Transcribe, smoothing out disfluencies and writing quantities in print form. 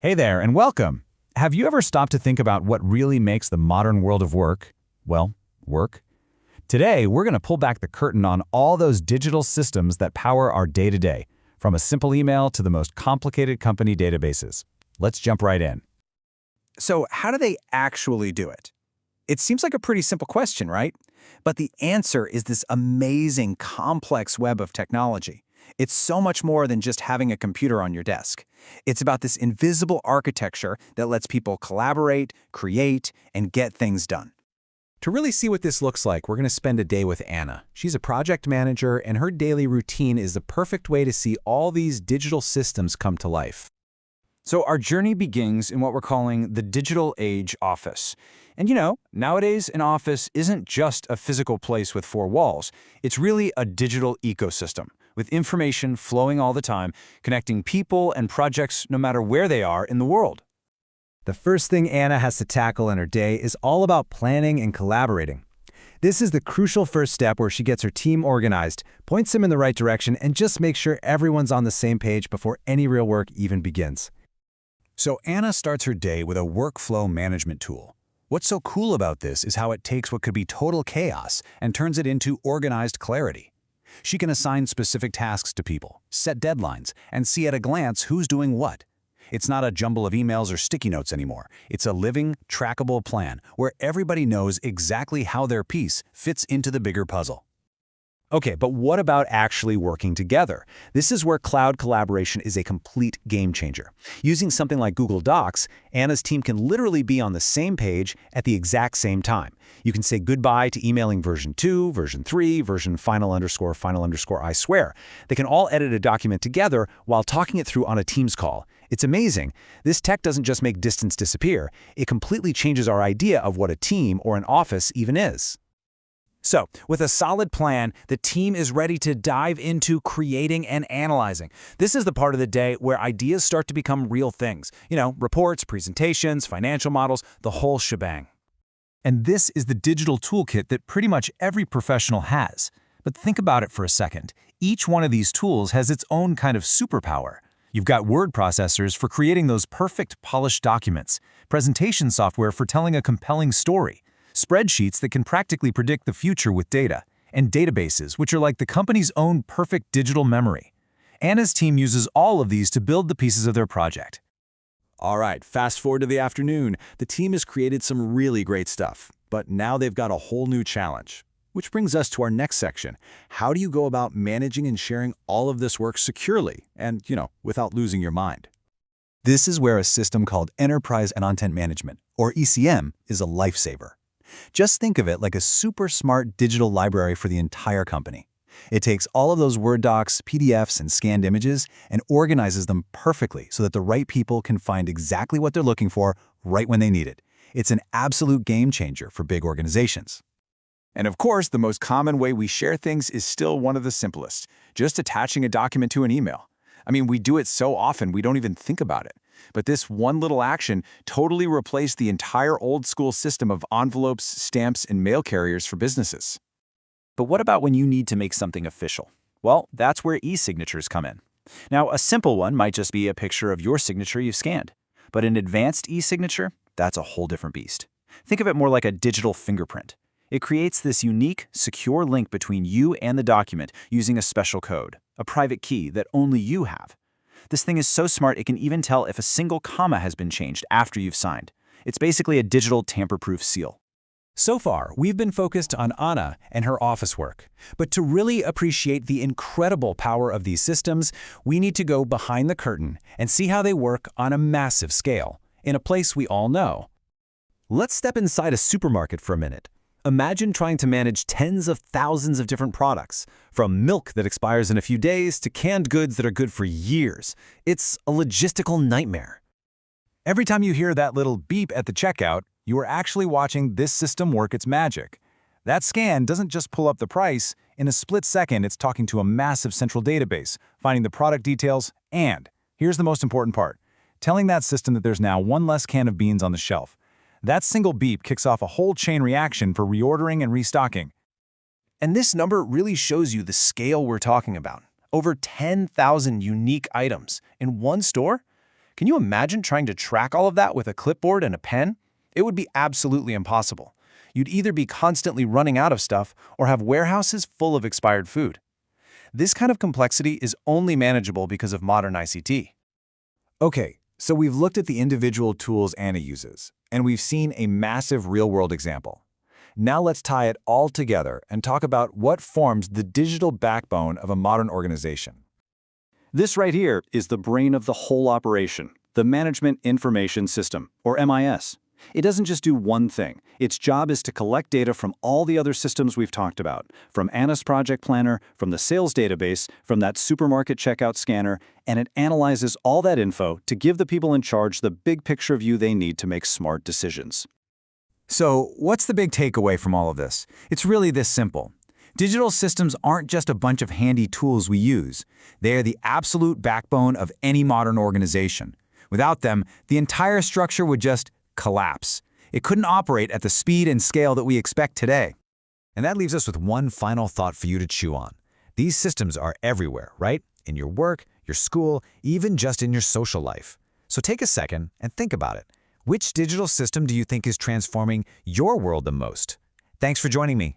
Hey there, and welcome. Have you ever stopped to think about what really makes the modern world of work, well, work? Today, we're going to pull back the curtain on all those digital systems that power our day-to-day, from a simple email to the most complicated company databases. Let's jump right in. So how do they actually do it? It seems like a pretty simple question, right? But the answer is this amazing, complex web of technology. It's so much more than just having a computer on your desk. It's about this invisible architecture that lets people collaborate, create, and get things done. To really see what this looks like, we're going to spend a day with Anna. She's a project manager, and her daily routine is the perfect way to see all these digital systems come to life. So our journey begins in what we're calling the digital age office. And nowadays an office isn't just a physical place with four walls. It's really a digital ecosystem, with information flowing all the time, connecting people and projects no matter where they are in the world. The first thing Anna has to tackle in her day is all about planning and collaborating. This is the crucial first step where she gets her team organized, points them in the right direction, and just makes sure everyone's on the same page before any real work even begins. So Anna starts her day with a workflow management tool. What's so cool about this is how it takes what could be total chaos and turns it into organized clarity. She can assign specific tasks to people, set deadlines, and see at a glance who's doing what. It's not a jumble of emails or sticky notes anymore. It's a living, trackable plan where everybody knows exactly how their piece fits into the bigger puzzle. Okay, but what about actually working together? This is where cloud collaboration is a complete game changer. Using something like Google Docs, Anna's team can literally be on the same page at the exact same time. You can say goodbye to emailing version 2, version 3, version final underscore I swear. They can all edit a document together while talking it through on a Teams call. It's amazing. This tech doesn't just make distance disappear. It completely changes our idea of what a team or an office even is. So, with a solid plan, the team is ready to dive into creating and analyzing. This is the part of the day where ideas start to become real things. Reports, presentations, financial models, the whole shebang. And this is the digital toolkit that pretty much every professional has. But think about it for a second. Each one of these tools has its own kind of superpower. You've got word processors for creating those perfect, polished documents, presentation software for telling a compelling story, spreadsheets that can practically predict the future with data, and databases, which are like the company's own perfect digital memory. Anna's team uses all of these to build the pieces of their project. All right, fast forward to the afternoon. The team has created some really great stuff, but now they've got a whole new challenge. Which brings us to our next section. How do you go about managing and sharing all of this work securely and, without losing your mind? This is where a system called Enterprise Content Management, or ECM, is a lifesaver. Just think of it like a super smart digital library for the entire company. It takes all of those Word docs, PDFs, and scanned images and organizes them perfectly so that the right people can find exactly what they're looking for right when they need it. It's an absolute game changer for big organizations. And of course, the most common way we share things is still one of the simplest, just attaching a document to an email. We do it so often we don't even think about it. But this one little action totally replaced the entire old-school system of envelopes, stamps, and mail carriers for businesses. But what about when you need to make something official? Well, that's where e-signatures come in. Now, a simple one might just be a picture of your signature you've scanned. But an advanced e-signature, that's a whole different beast. Think of it more like a digital fingerprint. It creates this unique, secure link between you and the document using a special code, a private key that only you have. This thing is so smart it can even tell if a single comma has been changed after you've signed. It's basically a digital tamper-proof seal. So far, we've been focused on Anna and her office work. But to really appreciate the incredible power of these systems, we need to go behind the curtain and see how they work on a massive scale, in a place we all know. Let's step inside a supermarket for a minute. Imagine trying to manage tens of thousands of different products, from milk that expires in a few days to canned goods that are good for years. It's a logistical nightmare. Every time you hear that little beep at the checkout, you are actually watching this system work its magic. That scan doesn't just pull up the price. In a split second, it's talking to a massive central database, finding the product details, and, here's the most important part, telling that system that there's now one less can of beans on the shelf. That single beep kicks off a whole chain reaction for reordering and restocking. And this number really shows you the scale we're talking about. Over 10,000 unique items in one store? Can you imagine trying to track all of that with a clipboard and a pen? It would be absolutely impossible. You'd either be constantly running out of stuff or have warehouses full of expired food. This kind of complexity is only manageable because of modern ICT. Okay, so we've looked at the individual tools Anna uses, and we've seen a massive real-world example. Now let's tie it all together and talk about what forms the digital backbone of a modern organization. This right here is the brain of the whole operation, the Management Information System, or MIS. It doesn't just do one thing. Its job is to collect data from all the other systems we've talked about, from Anna's project planner, from the sales database, from that supermarket checkout scanner, and it analyzes all that info to give the people in charge the big picture view they need to make smart decisions. So, what's the big takeaway from all of this? It's really this simple. Digital systems aren't just a bunch of handy tools we use. They are the absolute backbone of any modern organization. Without them, the entire structure would just collapse. It couldn't operate at the speed and scale that we expect today. And that leaves us with one final thought for you to chew on. These systems are everywhere, right? In your work, your school, even just in your social life. So take a second and think about it. Which digital system do you think is transforming your world the most? Thanks for joining me.